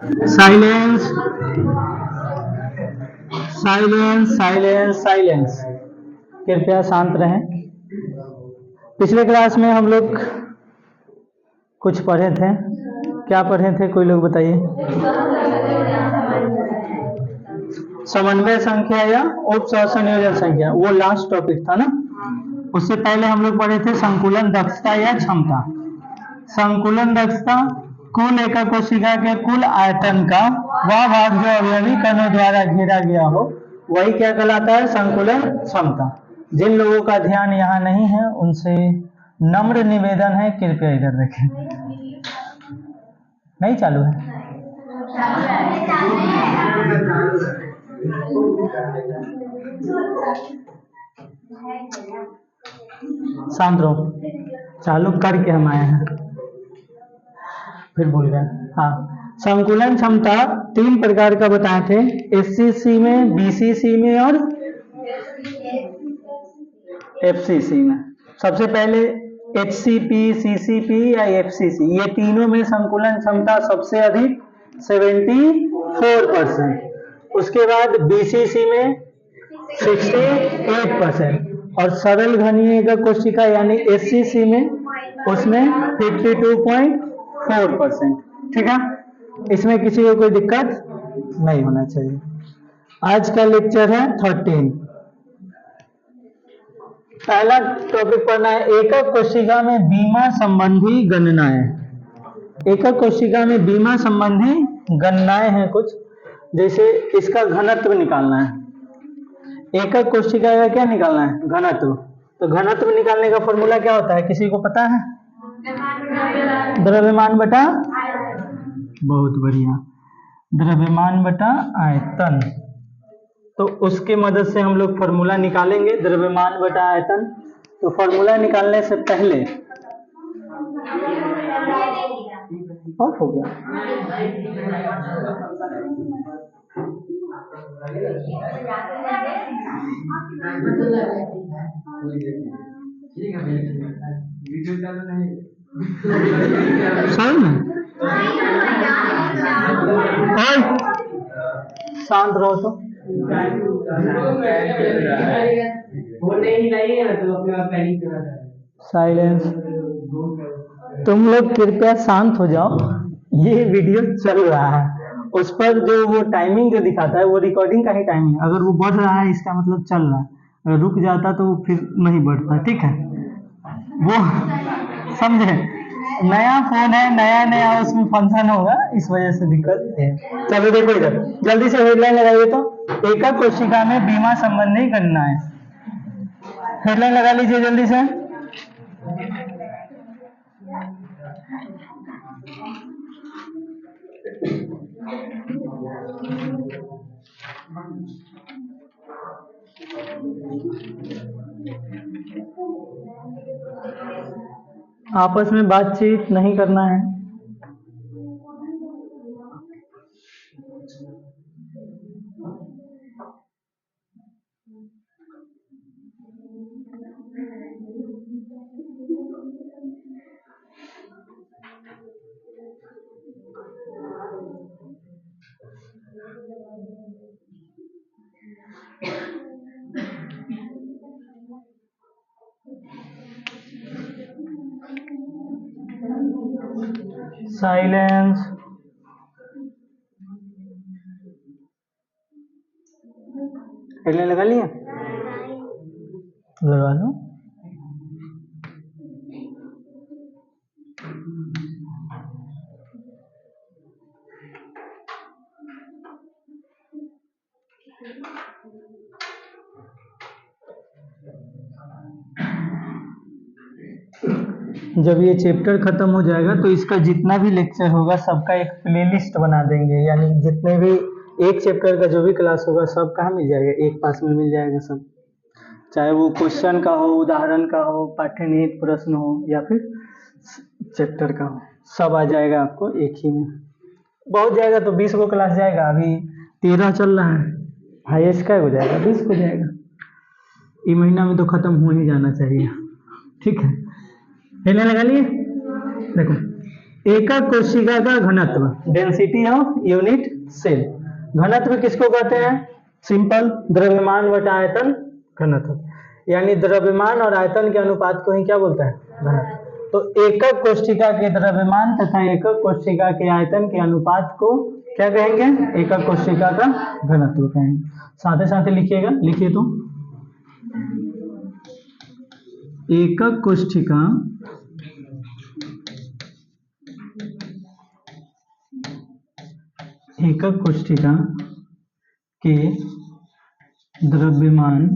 Silence silence silence silence. कृपया शांत रहें। पिछले क्लास में हम लोग कुछ पढ़े थे। क्या पढ़े थे, कोई लोग बताइए। समन्वय संख्या या उप संयोजन संख्या, वो लास्ट टॉपिक था ना। उससे पहले हम लोग पढ़े थे संकुलन दक्षता या क्षमता। संकुलन दक्षता कुल एकक कोशिका के कुल आयतन का वह भाग जो अवयवी कणों द्वारा घेरा गया हो, वही क्या कहलाता है, संकुलन क्षमता। जिन लोगों का ध्यान यहाँ नहीं है उनसे नम्र निवेदन है, कृपया इधर देखें। नहीं चालू है? शांत रहो, चालू करके हम आए हैं, फिर भूल गए। हाँ, संकुलन क्षमता 3 प्रकार का बताए थे, एससीसी में, बीसीसी में और एफसीसी में। सबसे पहले एचसीपी, सीसीपी या एफसीसी, ये तीनों में संकुलन क्षमता सबसे अधिक 74%। उसके बाद बीसीसी में 68% और सरल घनीय एकक कोशिका यानी एससीसी में उसमें 52.4%। ठीक है, इसमें किसी को कोई दिक्कत नहीं होना चाहिए। आज का लेक्चर है 13। पहला टॉपिक पढ़ना है, एकक कोशिका में बीमा संबंधी गणनाएं। एकक कोशिका में बीमा संबंधी गणनाएं हैं कुछ, जैसे इसका घनत्व निकालना है। एकक कोशिका का क्या निकालना है, घनत्व। तो घनत्व निकालने का फॉर्मूला क्या होता है, किसी को पता है? द्रव्यमान बटा, बहुत बढ़िया, द्रव्यमान बटा आयतन। तो उसके मदद से हम लोग फॉर्मूला निकालेंगे, द्रव्यमान बटा आयतन। तो फॉर्मूला निकालने से पहले ऑफ हो गया। सही में शांत रहो तो। साइलेंस। तुम लोग कृपया शांत हो जाओ, ये वीडियो चल रहा है, उस पर जो वो टाइमिंग जो दिखाता है वो रिकॉर्डिंग का ही टाइमिंग। अगर वो बढ़ रहा है इसका मतलब चल रहा है, अगर रुक जाता तो वो फिर नहीं बढ़ता। ठीक है, वो समझे। नया फोन है, नया नया उसमें फंक्शन होगा, इस वजह से दिक्कत है। चलो देखो इधर, जल्दी से हेडलाइन लगाइए। तो एकक कोशिका में बीमा संबंधी गणनाएं, हेडलाइन लगा लीजिए जल्दी से। आपस में बातचीत नहीं करना है। साइलेंस। हेडलाइन लगा लिया, लगा लो। जब ये चैप्टर खत्म हो जाएगा तो इसका जितना भी लेक्चर होगा सबका एक प्लेलिस्ट बना देंगे, यानी जितने भी एक चैप्टर का जो भी क्लास होगा सब कहाँ मिल जाएगा, एक पास में मिल जाएगा सब। चाहे वो क्वेश्चन का हो, उदाहरण का हो, पाठ्यनिहित प्रश्न हो या फिर चैप्टर का हो, सब आ जाएगा आपको एक ही में। बहुत जाएगा तो 20 को क्लास जाएगा, अभी 13 चल रहा है, हाईएस्ट क्या हो जाएगा, 20 हो जाएगा। ये महीना में तो खत्म हो ही जाना चाहिए। ठीक है, हेडलाइन लगा लिए। देखो, एकक कोशिका का घनत्व, डेंसिटी ऑफ यूनिट सेल। घनत्व किसको कहते हैं? सिंपल, द्रव्यमान बटा आयतन घनत्व, यानी द्रव्यमान और आयतन के अनुपात को ही क्या बोलता है? घनत्व। तो एकक कोशिका के द्रव्यमान तथा एकक कोशिका के आयतन के अनुपात को क्या कहेंगे? एकक कोशिका का घनत्व कहेंगे। साथ साथ लिखिएगा, लिखिए तो एकक कोशिका के द्रव्यमान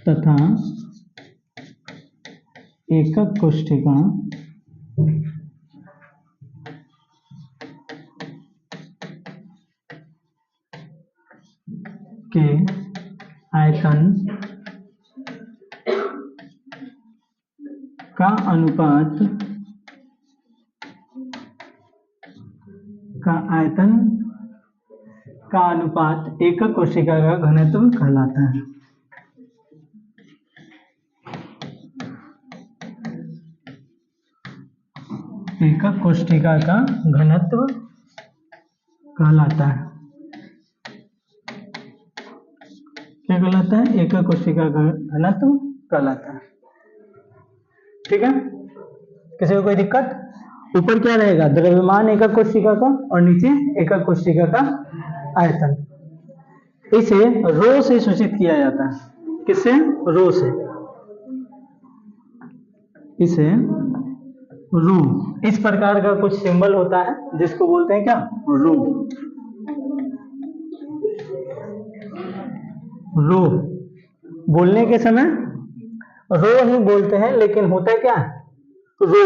तथा एकक कोशिका के आयतन का अनुपात एकक कोशिका का घनत्व कहलाता है। एकक कोशिका का घनत्व कहलाता है। क्या कहलाता है? एकक कोशिका का घनत्व कहलाता है। ठीक है, किसी को कोई दिक्कत? ऊपर क्या रहेगा? द्रव्यमान एकक कोशिका का और नीचे एकक कोशिका का आयतन। इसे रो से सूचित किया जाता है। किससे? रो से। इसे रो, इस प्रकार का कुछ सिंबल होता है जिसको बोलते हैं क्या? रो। रो बोलने के समय रो ही बोलते हैं, लेकिन होता है क्या? रो।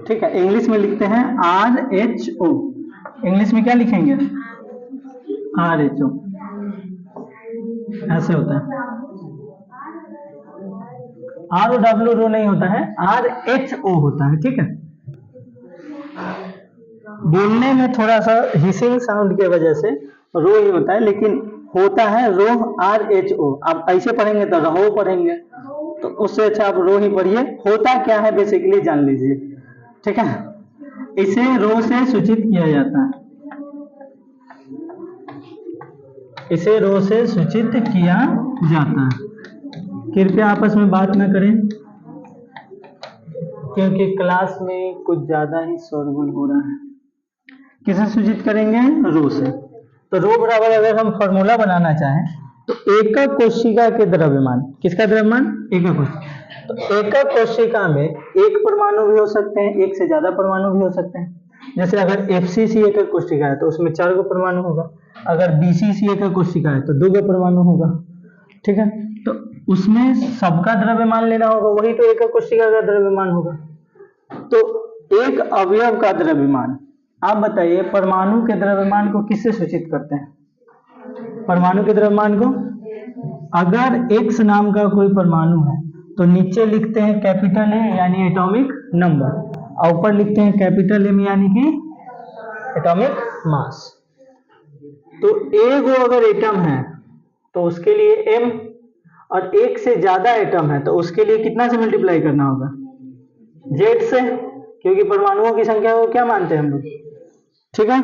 ठीक है, इंग्लिश में लिखते हैं RHO। इंग्लिश में क्या लिखेंगे? RHO, ऐसे होता है। ROW रो नहीं होता है, RHO होता है। ठीक है, बोलने में थोड़ा सा हिसिंग साउंड की वजह से रो ही होता है, लेकिन होता है रो RHO। आप ऐसे पढ़ेंगे तो रहो पढ़ेंगे, तो उससे अच्छा आप रो ही पढ़िए। होता क्या है बेसिकली जान लीजिए। ठीक है, इसे रो से सूचित किया जाता है। इसे रो से सूचित किया जाता है। कृपया आपस में बात न करें, क्योंकि क्लास में कुछ ज्यादा ही शोरगुल हो रहा है। किसे सूचित करेंगे? रो से। तो रो बराबर अगर हम फॉर्मूला बनाना चाहें तो एकक कोशिका के द्रव्यमान, किसका द्रव्यमान? एकक कोशिका। तो एकक कोशिका में एक परमाणु भी हो सकते हैं, एक से ज्यादा परमाणु भी हो सकते हैं। जैसे अगर FCC एकक कोशिका है तो उसमें 4 गो परमाणु होगा, अगर BCC एकक कोशिका है तो 2 गो परमाणु होगा। ठीक है, तो उसमें सबका द्रव्यमान लेना होगा, वही तो एकक कोशिका का द्रव्यमान होगा। तो एक अवयव का द्रव्यमान, आप बताइए परमाणु के द्रव्यमान को किससे सूचित करते हैं? परमाणु के द्रव्यमान को, अगर X नाम का कोई परमाणु है तो नीचे लिखते हैं कैपिटल A यानी एटॉमिक नंबर, और ऊपर लिखते हैं कैपिटल M यानी कि एटॉमिक मास। तो एक वो अगर एटम है तो उसके लिए M, और एक से ज्यादा एटम है तो उसके लिए कितना से मल्टीप्लाई करना होगा? Z से, क्योंकि परमाणुओं की संख्या को क्या मानते हैं हम लोग। ठीक है,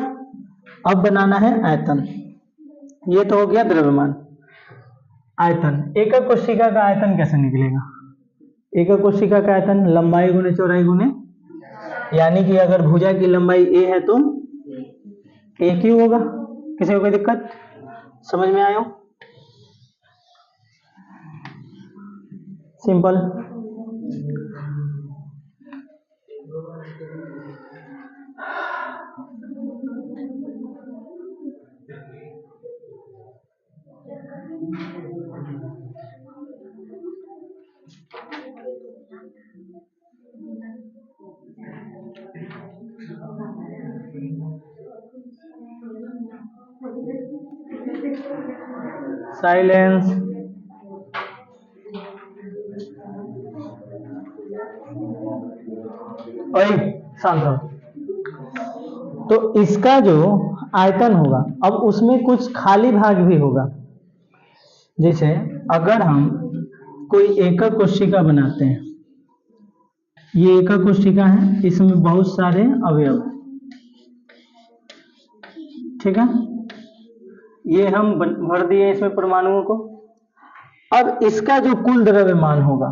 अब बनाना है आयतन। ये तो हो गया द्रव्यमान। आयतन, एकक कोशिका का आयतन कैसे निकलेगा? एकक कोशिका का आयतन लंबाई गुने चौड़ाई गुने, यानी कि अगर भुजा की लंबाई A है तो AQ होगा। किसी को कोई दिक्कत? समझ में आया? सिंपल। साइलेंस। ओए शांत रहो। तो इसका जो आयतन होगा, अब उसमें कुछ खाली भाग भी होगा। जैसे अगर हम कोई एकक कोशिका बनाते हैं ये एकक कोशिका है, इसमें बहुत सारे अवयव हैं, ठीक है। ये हम भर दिए इसमें परमाणुओं को। अब इसका जो कुल द्रव्यमान होगा,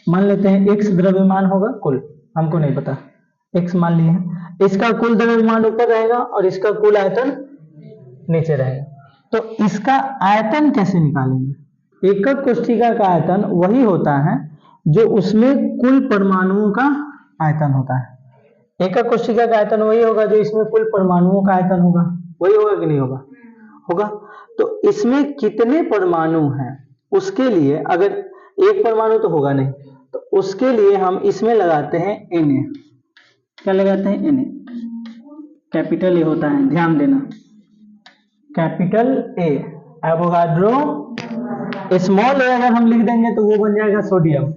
मान लेते हैं x द्रव्यमान होगा कुल, हमको नहीं पता, x मान लिए हैं, इसका कुल द्रव्यमान ऊपर रहेगा और इसका कुल आयतन नीचे रहेगा। तो इसका आयतन कैसे निकालेंगे? एकक कोशिका का आयतन वही होता है जो उसमें कुल परमाणुओं का आयतन होता है। एकक कोशिका का आयतन वही होगा जो इसमें कुल परमाणुओं का आयतन होगा, वही होगा कि नहीं होगा? होगा। तो इसमें कितने परमाणु हैं उसके लिए, अगर एक परमाणु तो होगा नहीं, तो उसके लिए हम इसमें लगाते हैं Na। क्या लगाते हैं? Na। कैपिटल ए होता है, ध्यान देना, कैपिटल ए। एवोगाड्रो स्मॉल ए अगर हम लिख देंगे तो वो बन जाएगा सोडियम।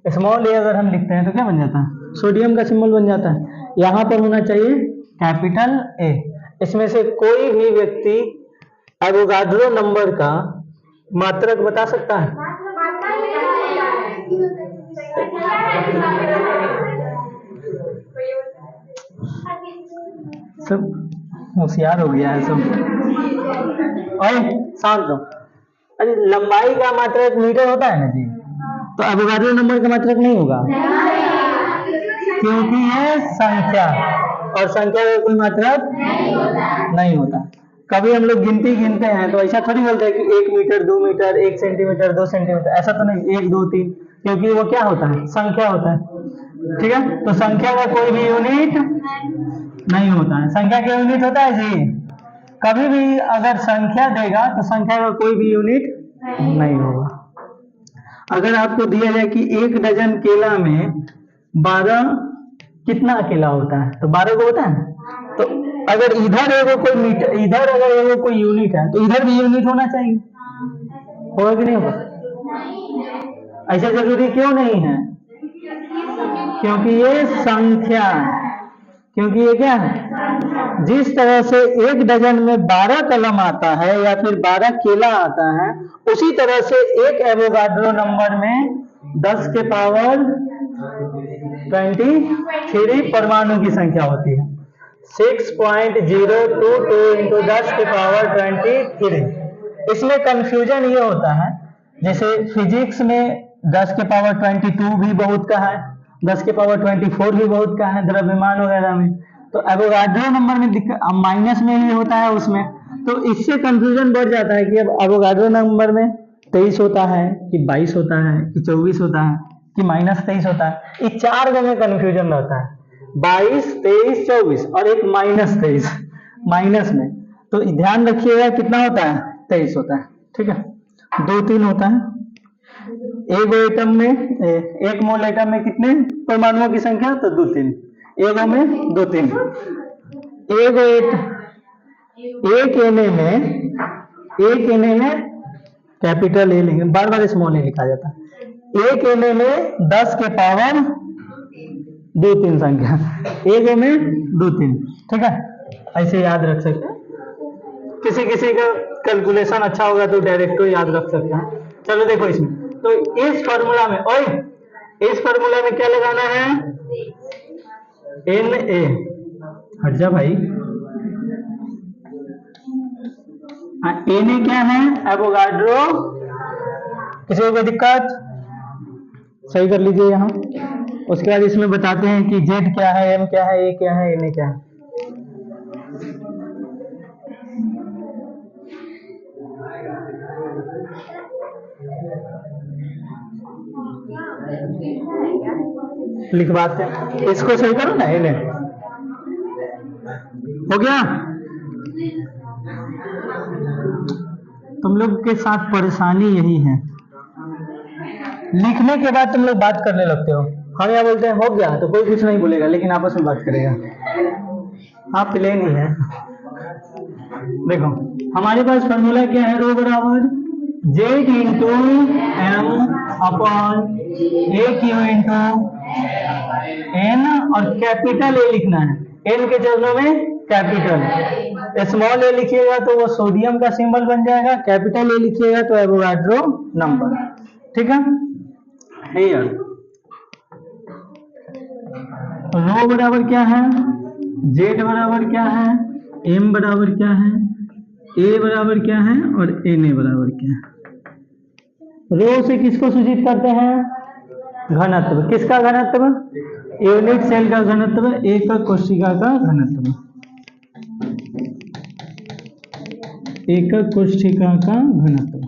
स्मॉल ए अगर हम लिखते हैं तो क्या बन जाता है? सोडियम का सिंबल बन जाता है। यहाँ पर होना चाहिए कैपिटल ए। इसमें से कोई भी व्यक्ति एवोगाड्रो नंबर का मात्रक बता सकता है? सब होशियार हो गया है सब। और शांत रहो। अरे लंबाई का मात्रक मीटर होता है ना जी, तो एवोगाड्रो नंबर का मात्रक नहीं होगा, क्योंकि ये संख्या, और संख्या का कोई मात्रक नहीं होता। कभी हम लोग गिनती गिनते हैं तो ऐसा थोड़ी बोलते हैं कि 1 मीटर 2 मीटर 1 सेंटीमीटर 2 सेंटीमीटर, ऐसा तो नहीं, 1 2 3, क्योंकि वो क्या होता है? संख्या होता है, ठीक है। तो संख्या का कोई भी यूनिट नहीं होता है। संख्या का यूनिट होता है जी, कभी भी अगर संख्या देगा तो संख्या का कोई भी यूनिट नहीं होगा। अगर आपको दिया जाए कि 1 डजन केला में 12 कितना केला होता है, तो 12 को होता है। तो अगर इधर एगो कोई मीटर, इधर अगर एगो कोई यूनिट है तो इधर भी यूनिट होना चाहिए, होगा कि नहीं होगा? ऐसा जरूरी क्यों नहीं है? क्योंकि ये संख्या है। क्योंकि ये क्या है? जिस तरह से 1 डजन में 12 कलम आता है या फिर 12 केला आता है, उसी तरह से एक एवोगाड्रो नंबर में 10 के पावर 23 परमाणु की संख्या होती है। 6.022 इंटू 10 के पावर 23। इसमें कंफ्यूजन ये होता है, जैसे फिजिक्स में 10 के पावर 22 भी बहुत का है, 10 के पावर 24 भी बहुत का है द्रव्यमान वगैरह में। तो एवोगाड्रो नंबर में माइनस में ही होता है उसमें, तो इससे कंफ्यूजन बढ़ जाता है कि अब एवोगाड्रो नंबर में 23 होता है कि 22 होता है कि 24 होता है कि -23 होता है। इस 4 गो में कंफ्यूजन रहता है, 22 23 24 और एक -23 माइनस में। तो ध्यान रखिएगा कितना होता है? 23 होता है, ठीक है। 2 3 होता है। एक एटम में, एक मोल एटम में कितने परमाणुओं की संख्या? तो 2 3, एगो में 2 3। एक एने में कैपिटल ए लेंगे, बार बार स्मॉल ए लिखा जाता है। एक एने में 10 के पावर 2 3 संख्या, एक में 2 3, ठीक है। ऐसे याद रख सकते हैं। किसी किसी का कैलकुलेशन अच्छा होगा तो डायरेक्ट याद रख सकते हैं। चलो देखो इसमें, तो इस फार्मूला में, इस फार्मूला में क्या लगाना है? Na। हट जा भाई। Na क्या है? एवोगाड्रो। किसी को कोई दिक्कत? सही कर लीजिए यहाँ। उसके बाद इसमें बताते हैं कि Z क्या है, M क्या है, A क्या है, Na क्या है। लिखवाते हैं, इसको सही करो ना। Na हो गया। तुम लोग के साथ परेशानी यही है, लिखने के बाद तुम लोग बात करने लगते हो। हम यहाँ बोलते हैं हो गया तो कोई कुछ नहीं बोलेगा, लेकिन आपस में बात करेगा। आप प्लेन ही है। देखो हमारे पास फॉर्मूला क्या है? रो बराबर Z into M upon AQ into N, और कैपिटल A लिखना है। N के चरणों में कैपिटल, स्मॉल a लिखिएगा तो वो सोडियम का सिंबल बन जाएगा, कैपिटल A लिखिएगा तो एवोगाड्रो नंबर, ठीक है। हियर रो बराबर क्या है, जेड बराबर क्या है, एम बराबर क्या है, ए बराबर क्या है और एन ए बराबर क्या है। रो से किसको सूचित करते हैं, घनत्व। किसका घनत्व, यूनिट सेल का घनत्व, एक कोशिका का घनत्व, एक कोशिका का घनत्व।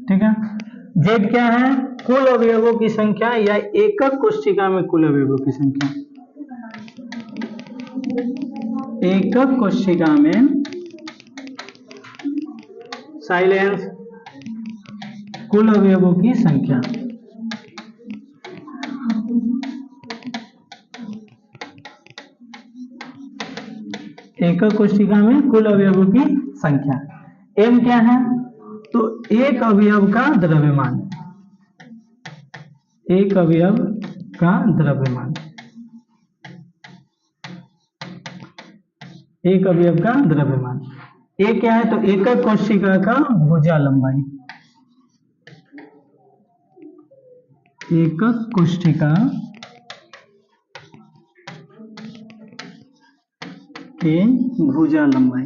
ठीक है। जेड क्या है, कुल अवयवों की संख्या या एकक कोशिका में कुल अवयवों की संख्या। एकक कोशिका में साइलेंस कुल अवयवों की संख्या। एकक कोशिका में कुल अवयवों की संख्या। एम क्या है, तो एक अवयव का द्रव्यमान, एक अवयव का द्रव्यमान, एक अवयव का द्रव्यमान। ए क्या है, तो एकक कोशिका का भुजा लंबाई, एकक कोशिका के भुजा लंबाई।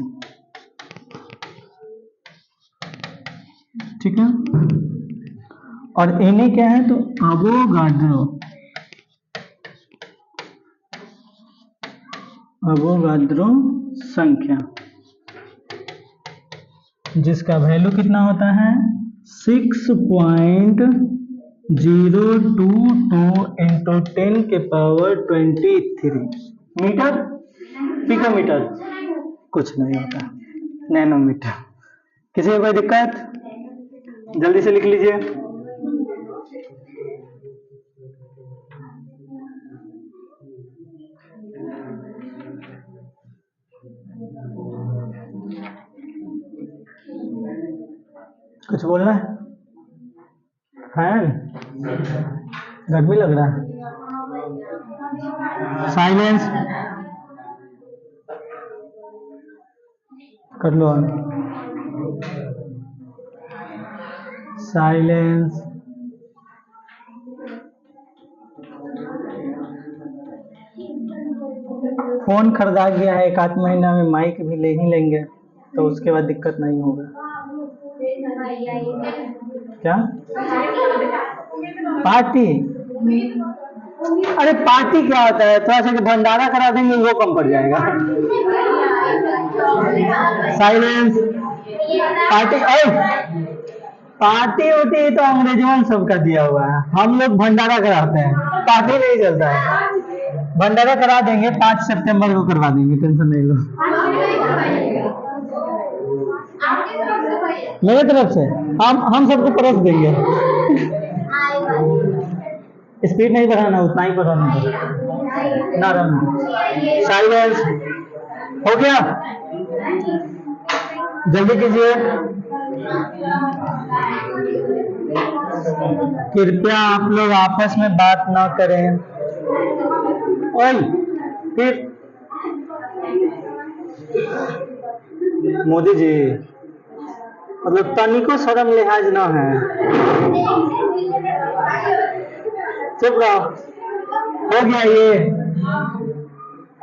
ठीक है। और एन क्या है, तो अवोगाड्रो, अवोगाड्रो संख्या, जिसका वैल्यू कितना होता है 6.022 इंटू 10 के पावर 23 मीटर, पिकोमीटर कुछ नहीं होता, नैनोमीटर। किसी को कोई दिक्कत, जल्दी से लिख लीजिए। कुछ बोलना है, फैन, गर्मी लग रहा है, साइलेंस कर लो, साइलेंस। फोन खरीदा गया है, एक आध महीना में माइक भी ले ही लेंगे, तो उसके बाद दिक्कत नहीं होगा। क्या पार्टी, अरे पार्टी क्या होता है, थोड़ा सा भंडारा करा देंगे वो कम पड़ जाएगा। साइलेंस। पार्टी, पार्टी होती तो अंग्रेजों ने सबका दिया हुआ है, हम लोग भंडारा कराते हैं, पार्टी नहीं चलता है। भंडारा करा देंगे, 5 सितंबर को करवा देंगे, टेंशन नहीं लो। मेरे तरफ से हम सबको परस देंगे। स्पीड नहीं बढ़ाना, उतना ही बढ़ाना नरम। साइलेंस हो गया, जल्दी कीजिए। कृपया आप लोग आपस में बात ना करें। ओए फिर मोदी जी, मतलब तनिको शर्म लिहाज ना है, चुप रहो। हो गया ये,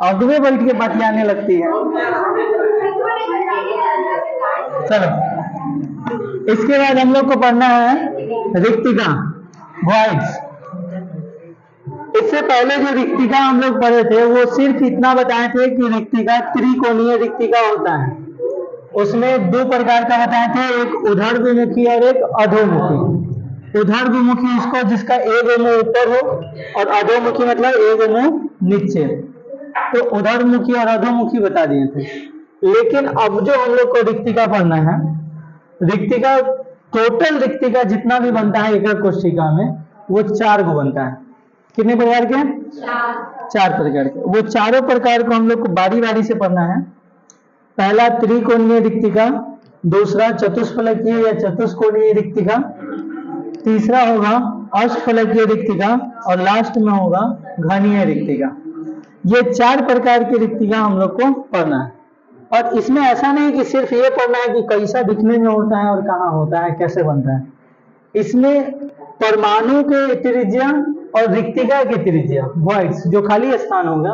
और तुम्हें बैठ के बतियाने लगती है। चलो, इसके बाद हम लोग को पढ़ना है रिक्तिका, वॉइड्स। इससे पहले जो रिक्तिका हम लोग पढ़े थे वो सिर्फ इतना बताए थे कि रिक्तिका त्रिकोणीय रिक्तिका होता है। उसमें 2 प्रकार का बताए थे, एक ऊर्ध्वमुखी और एक अधोमुखी। ऊर्ध्वमुखी इसको जिसका एक मुंह ऊपर हो, और अधोमुखी मतलब एक मुंह नीचे। तो ऊर्ध्वमुखी और अधोमुखी बता दिए थे। लेकिन अब जो हम लोग को रिक्तिका पढ़ना है, रिक्तिका टोटल रिक्तिका जितना भी बनता है एकक कोशिका में, वो 4 को बनता है। कितने प्रकार के? 4 प्रकार के। वो चारों प्रकार को हम लोग को बारी बारी से पढ़ना है। पहला त्रिकोणीय रिक्तिका, दूसरा चतुष्फलकीय या चतुष्कोणीय रिक्तिका, तीसरा होगा अष्टफलकीय रिक्तिका, और लास्ट में होगा घनीय रिक्तिका। ये 4 प्रकार की रिक्तिका हम लोग को पढ़ना है। और इसमें ऐसा नहीं कि सिर्फ ये पढ़ना है कि कैसा दिखने में होता है और कहाँ होता है, कैसे बनता है। इसमें परमाणु के त्रिज्या और रिक्तिका की त्रिज्या, वॉइड्स जो खाली स्थान होगा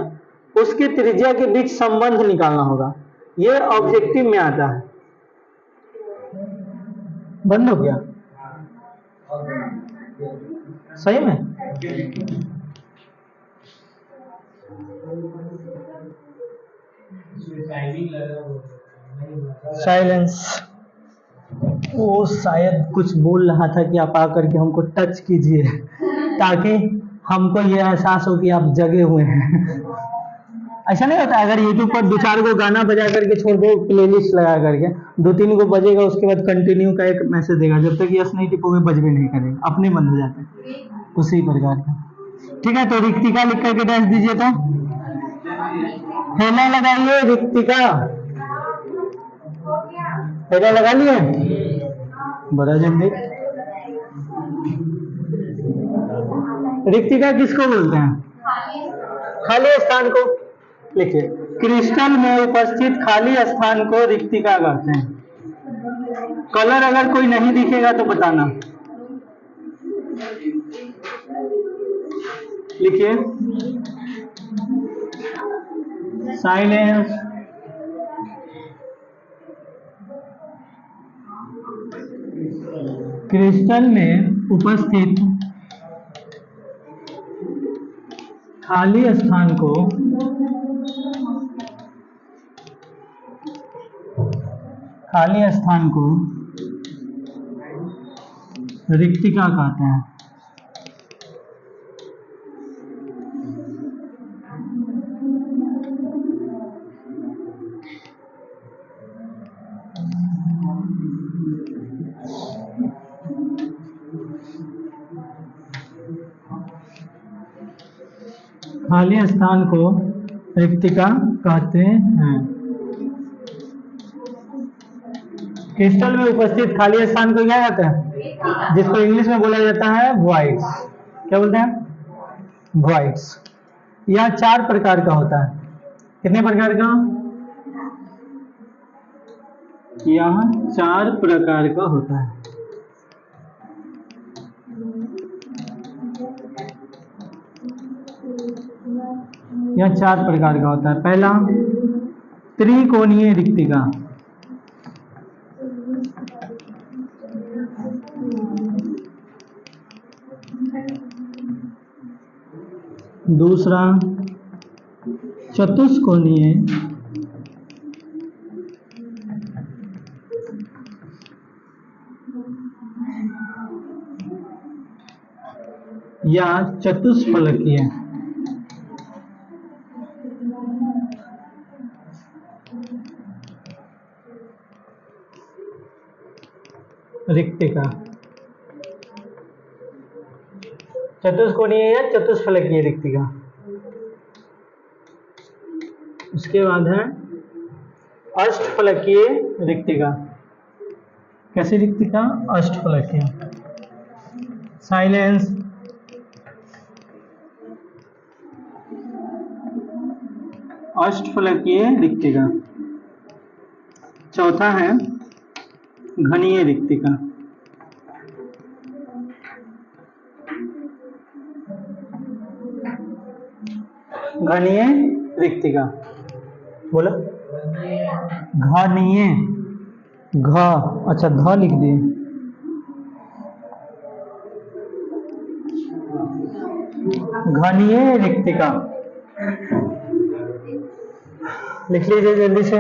उसके त्रिज्या के बीच संबंध निकालना होगा। ये ऑब्जेक्टिव में आता है। बंद हो गया सही में? साइलेंस। वो शायद कुछ बोल रहा था कि आप आकर के हमको टच कीजिए ताकि हमको ये एहसास हो कि आप जगे हुए हैं। ऐसा नहीं होता, अगर यूट्यूब पर 2-4 को गाना बजा करके छोड़ दो, प्लेलिस्ट लगा करके 2-3 को बजेगा, उसके बाद कंटिन्यू का एक मैसेज देगा, जब तक यस नहीं टिपोगे बजबे नहीं करेगा, अपने बंद हो जाते हैं। उसी प्रकार का। ठीक है, तो रिक्तिका लिख करके डैश दीजिए। तो हेला लगाइए, रिक्तिका हेला लगा लिए बड़ा जल्दी। रिक्तिका किसको बोलते हैं? खाली स्थान को। लिखिए, क्रिस्टल में उपस्थित खाली स्थान को रिक्तिका कहते हैं। कलर अगर कोई नहीं दिखेगा तो बताना। लिखिए, साइलेंस। क्रिस्टल में उपस्थित खाली स्थान को रिक्तिका कहते हैं। खाली स्थान को रिक्तिका कहते हैं। क्रिस्टल में उपस्थित खाली स्थान को क्या कहते हैं? जिसको इंग्लिश में बोला जाता है वॉइड्स। क्या बोलते हैं? वॉइड्स। यह 4 प्रकार का होता है। कितने प्रकार का? यह 4 प्रकार का होता है। यह 4 प्रकार का होता है। पहला, त्रिकोणीय रिक्तिका। दूसरा, चतुष्कोणीय या चतुष्फलकीय रिक्तिका। चतुष्कोणीय या चतुष्फलकीय रिक्तिका। उसके बाद है अष्टफलकीय रिक्तिका। कैसी रिक्तिका? अष्टफलकीय। साइलेंस। अष्टफलकीय रिक्तिका। चौथा है घनीय रिक्तिका। घनीय रिक्तिका बोलो। घनीय, घ, अच्छा ध लिख दिए। घनीय रिक्तिका लिख लीजिए जल्दी से।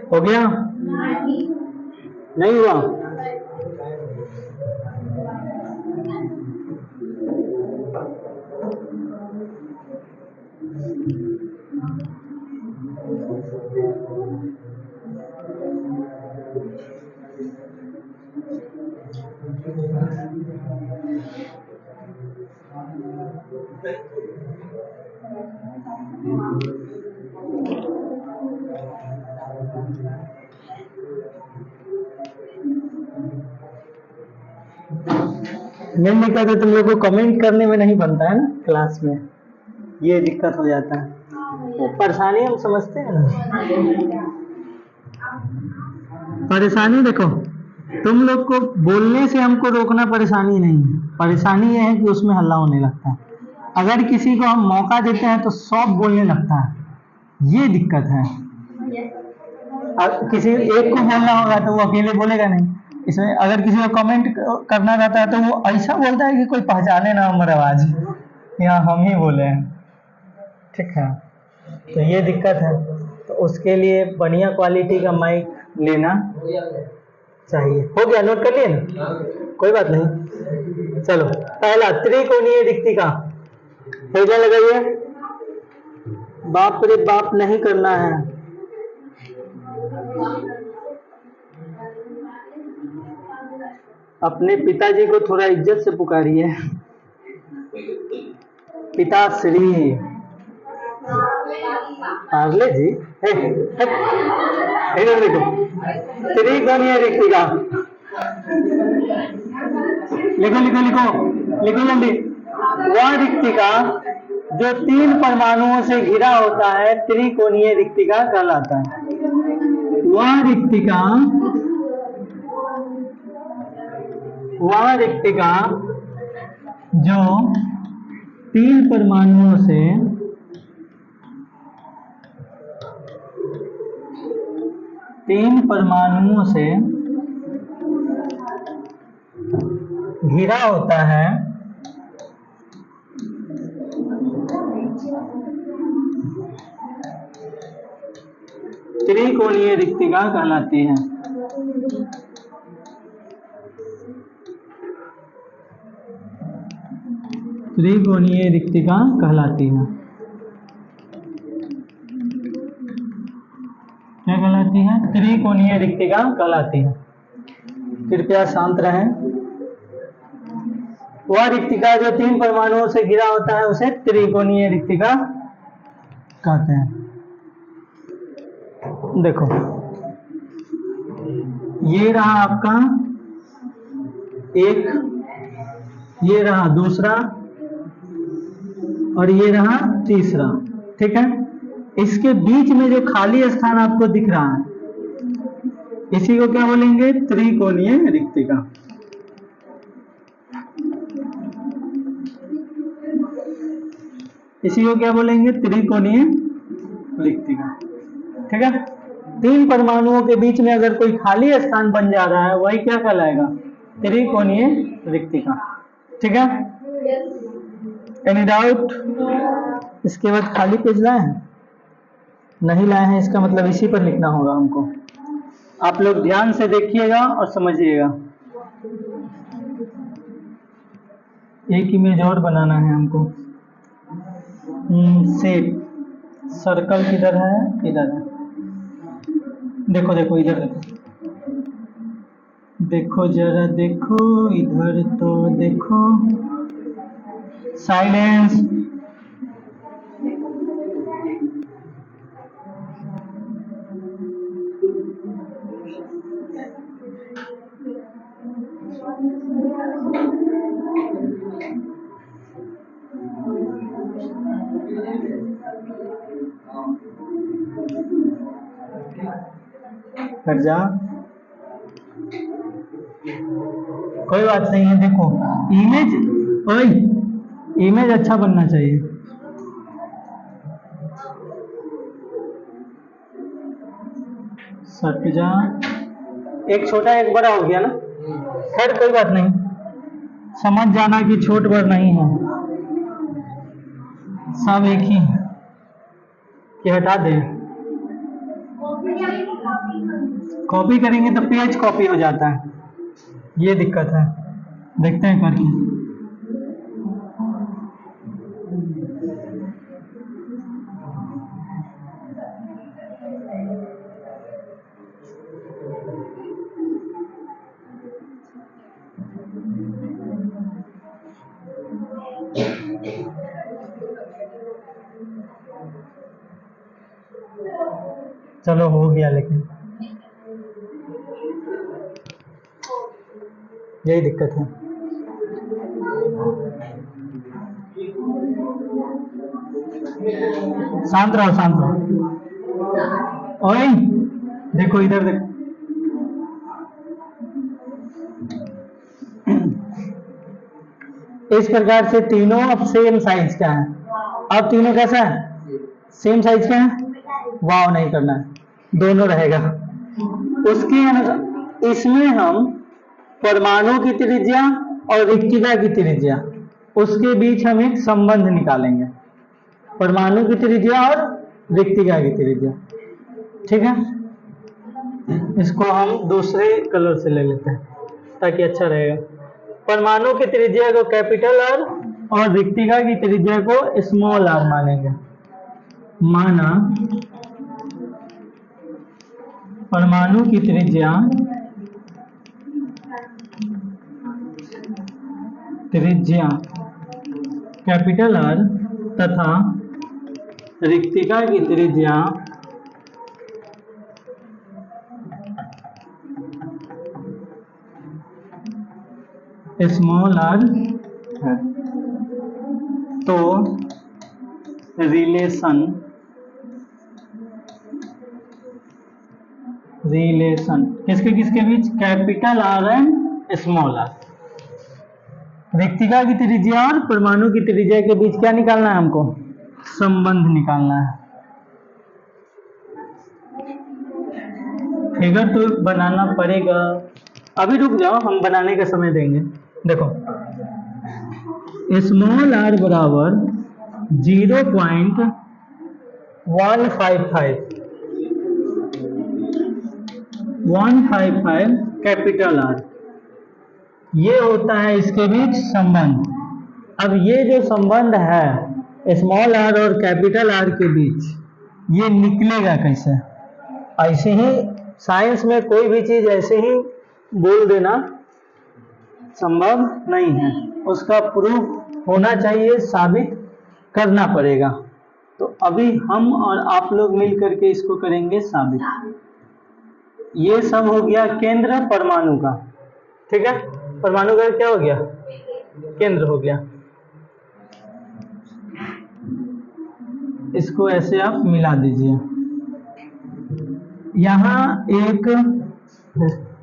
हो गया? नहीं हुआ? मेन दिक्कत है तुम लोग को कमेंट करने में नहीं बनता है ना क्लास में, ये दिक्कत हो जाता है। देखो परेशानी हम समझते हैं ना, परेशानी देखो, तुम लोग को बोलने से हमको रोकना परेशानी नहीं है, परेशानी ये है कि उसमें हल्ला होने लगता है। अगर किसी को हम मौका देते हैं तो सब बोलने लगता है, ये दिक्कत है। किसी एक को बोलना होगा तो वो अकेले बोलेगा नहीं। इसमें अगर किसी को कमेंट करना रहता है तो वो ऐसा बोलता है कि कोई पहचाने ना हमारी आवाज, यहाँ हम ही बोले हैं। ठीक है, तो ये दिक्कत है। तो उसके लिए बढ़िया क्वालिटी का माइक लेना चाहिए। हो गया, नोट कर लिए ना, कोई बात नहीं। चलो, पहला त्रिकोणीय रिक्तिका, हो गया, लगाइए। बाप रे बाप नहीं करना है। अपने पिताजी को थोड़ा इज्जत से पुकारिए, पिताश्री। पार्ले जी, इधर देखो, त्रिकोणीय रिक्तिका, लिखो लिखो लिखो लिखो जल्दी। वह रिक्तिका जो 3 परमाणुओं से घिरा होता है त्रिकोणीय रिक्तिका कहलाता है। वह रिक्तिका जो 3 परमाणुओं से घिरा होता है त्रिकोणीय रिक्तिका कहलाती है। त्रिकोणीय रिक्तिका कहलाती है। क्या कहलाती है? त्रिकोणीय रिक्तिका कहलाती है। कृपया शांत रहें। वह रिक्तिका जो 3 परमाणुओं से घिरा होता है उसे त्रिकोणीय रिक्तिका कहते हैं। देखो, ये रहा आपका एक, ये रहा दूसरा और ये रहा तीसरा। ठीक है, इसके बीच में जो खाली स्थान आपको दिख रहा है इसी को क्या बोलेंगे? त्रिकोणीय रिक्तिका। इसी को क्या बोलेंगे? त्रिकोणीय रिक्तिका। ठीक है, 3 परमाणुओं के बीच में अगर कोई खाली स्थान बन जा रहा है वही क्या कहलाएगा? त्रिकोणीय रिक्तिका। ठीक है, एनी डाउट? इसके बाद खाली पेज लाए हैं? नहीं लाए हैं, इसका मतलब इसी पर लिखना होगा हमको। आप लोग ध्यान से देखिएगा और समझिएगा। एक इमेज और बनाना है हमको। शेप, सर्कल किधर है? इधर है। देखो देखो, इधर देखो, देखो जरा देखो, इधर तो देखो। साइलेंस। हट जा, कोई बात नहीं है। देखो इमेज, ओए इमेज अच्छा बनना चाहिए। सट जा, एक छोटा एक बड़ा हो गया ना। खैर कोई बात नहीं, समझ जाना कि छोट बड़ नहीं है, सब एक ही है। कि हटा दे, कॉपी करेंगे तो पेज कॉपी हो जाता है, ये दिक्कत है। देखते हैं करके। चलो हो गया, लेकिन यही दिक्कत है। शांत रहो, शांत रहो। ओए देखो इधर देखो। इस प्रकार से तीनों अब सेम साइज का है। अब तीनों कैसा है? सेम साइज का है। वाव नहीं करना है, दोनों रहेगा। उसके अनुसार इसमें हम परमाणु की त्रिज्या और रिक्तिका की त्रिज्या, उसके बीच हम एक संबंध निकालेंगे। परमाणु की त्रिज्या और रिक्तिका की त्रिज्या, ठीक है। इसको हम दूसरे कलर से ले लेते हैं ताकि अच्छा रहेगा। परमाणु की त्रिज्या को कैपिटल आर और रिक्तिका की त्रिज्या को स्मॉल आर मानेंगे। माना परमाणु की त्रिज्या कैपिटल आर तथा रिक्तिका की त्रिज्या स्मॉल आर है। तो रिलेशन किसके किसके बीच? Capital r and small r. रिक्तिका की त्रिज्या और परमाणु की त्रिज्या के बीच क्या निकालना है हमको? संबंध निकालना है। फिगर तो बनाना पड़ेगा, अभी रुक जाओ, हम बनाने का समय देंगे। देखो स्मॉल आर बराबर 0.155 कैपिटल आर, ये होता है इसके बीच संबंध। अब ये जो संबंध है स्मॉल आर और कैपिटल आर के बीच, ये निकलेगा कैसे? ऐसे ही साइंस में कोई भी चीज ऐसे ही बोल देना संभव नहीं है, उसका प्रूफ होना चाहिए, साबित करना पड़ेगा। तो अभी हम और आप लोग मिल करके इसको करेंगे साबित। ये सब हो गया केंद्र परमाणु का, ठीक है। परमाणु का क्या हो गया? केंद्र हो गया। इसको ऐसे आप मिला दीजिए। यहाँ एक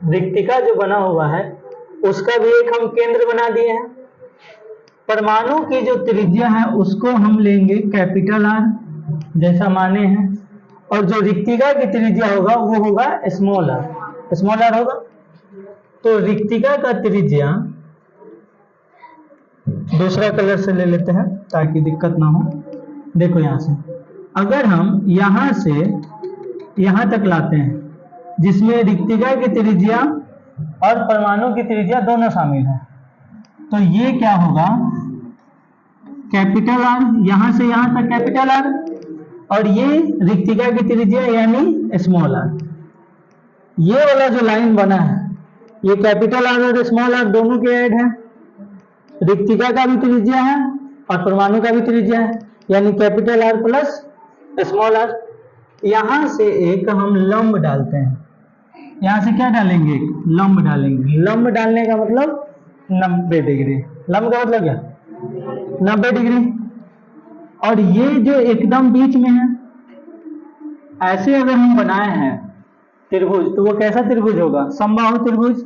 रिक्तिका जो बना हुआ है उसका भी एक हम केंद्र बना दिए हैं। परमाणु की जो त्रिज्या है उसको हम लेंगे कैपिटल आर जैसा माने हैं, और जो रिक्तिका की त्रिज्या होगा वो होगा स्मॉल आर होगा। तो रिक्तिका का त्रिज्या दूसरा कलर से ले लेते हैं ताकि दिक्कत ना हो। देखो यहाँ से अगर हम यहाँ से यहाँ तक लाते हैं जिसमें रिक्तिका की त्रिज्या और परमाणु की त्रिज्या दोनों शामिल है, तो ये क्या होगा? कैपिटल आर, यहाँ से यहाँ तक कैपिटल आर, और ये रिक्तिका की त्रिज्या यानी स्मॉल आर। ये वाला जो लाइन बना है ये कैपिटल आर और स्मॉल आर दोनों के ऐड है। रिक्तिका का भी त्रिज्या है और परमाणु का भी त्रिज्या है, यानी capital R plus small R. यहां से एक हम लंब डालते हैं, यहां से क्या डालेंगे? लंब डालेंगे। लंब डालने का मतलब 90 डिग्री। लंब का मतलब क्या? 90 डिग्री। और ये जो एकदम बीच में है, ऐसे अगर हम बनाए हैं त्रिभुज तो वो कैसा त्रिभुज होगा? समबाहु त्रिभुज।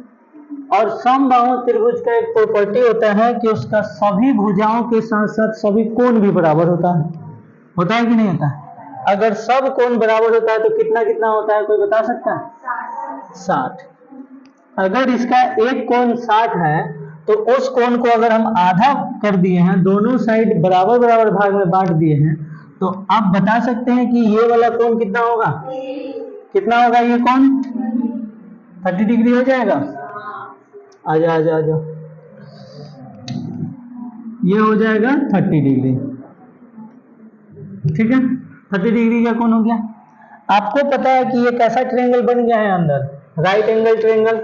और समबाहु त्रिभुज का एक प्रॉपर्टी होता है कि उसका सभी भुजाओं के साथ साथ सभी कोण भी बराबर होता है कि नहीं होता है? अगर सब कोण बराबर होता है तो कितना कितना होता है, कोई बता सकता है? 60। अगर इसका एक कोण 60 है तो उस कोण को अगर हम आधा कर दिए हैं, दोनों साइड बराबर बराबर भाग में बांट दिए हैं, तो आप बता सकते हैं कि ये वाला कोण कितना होगा? कितना होगा ये कोण? 30 डिग्री हो जाएगा। आजा आजा आजा, ये हो जाएगा 30 डिग्री, ठीक है। 30 डिग्री का कोण हो गया। आपको पता है कि ये कैसा ट्रायंगल बन गया है अंदर? Right angle triangle.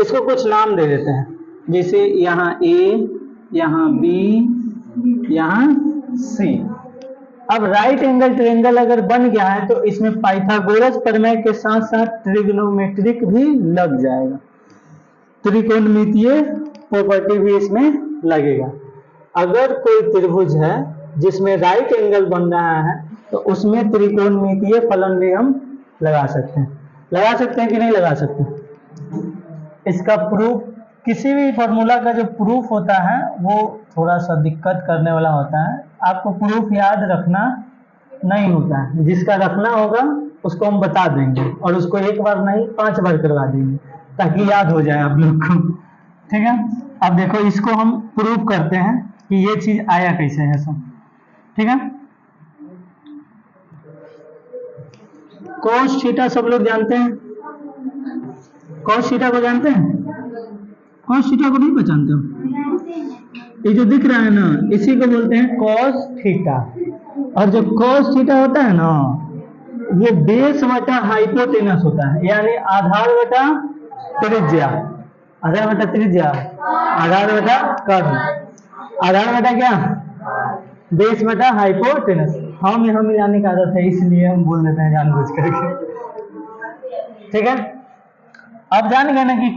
इसको कुछ नाम दे देते हैं, जैसे यहाँ ए, यहाँ बी, यहाँ सी। अब राइट एंगल ट्रायंगल अगर बन गया है तो इसमें पाइथागोरस प्रमेय के साथ साथ ट्रिग्नोमेट्रिक भी लग जाएगा, त्रिकोणमितीय प्रॉपर्टी भी इसमें लगेगा। अगर कोई त्रिभुज है जिसमें राइट एंगल बन रहा है, तो उसमें त्रिकोणमितीय फलन भी हम लगा सकते हैं कि नहीं लगा सकते। इसका प्रूफ, किसी भी फॉर्मूला का जो प्रूफ होता है वो थोड़ा सा दिक्कत करने वाला होता है, आपको प्रूफ याद रखना नहीं होता है, जिसका रखना होगा उसको हम बता देंगे और उसको एक बार नहीं 5 बार करवा देंगे ताकि याद हो जाए आप लोग को, ठीक है। अब देखो इसको हम प्रूफ करते हैं कि ये चीज आया कैसे है सब, ठीक है। cos थीटा सब लोग जानते हैं, cos थीटा को जानते हैं, cos थीटा को नहीं पहचानते हो, ये जो दिख रहा है ना इसी को बोलते हैं cos थीटा। और जो cos थीटा होता है ना वो बेस बटा हाइपोटेनस होता है, यानी आधार बटा त्रिज्या, आधार बटा त्रिज्या, आधार बटा कर्ण, आधार बटा क्या, बेस बटा हाइपोटेनस। हम यहाँ मिलाने का आदत है इसलिए हम बोल देते हैं जानबूझ करके, ठीक है। अब जान गए ना कि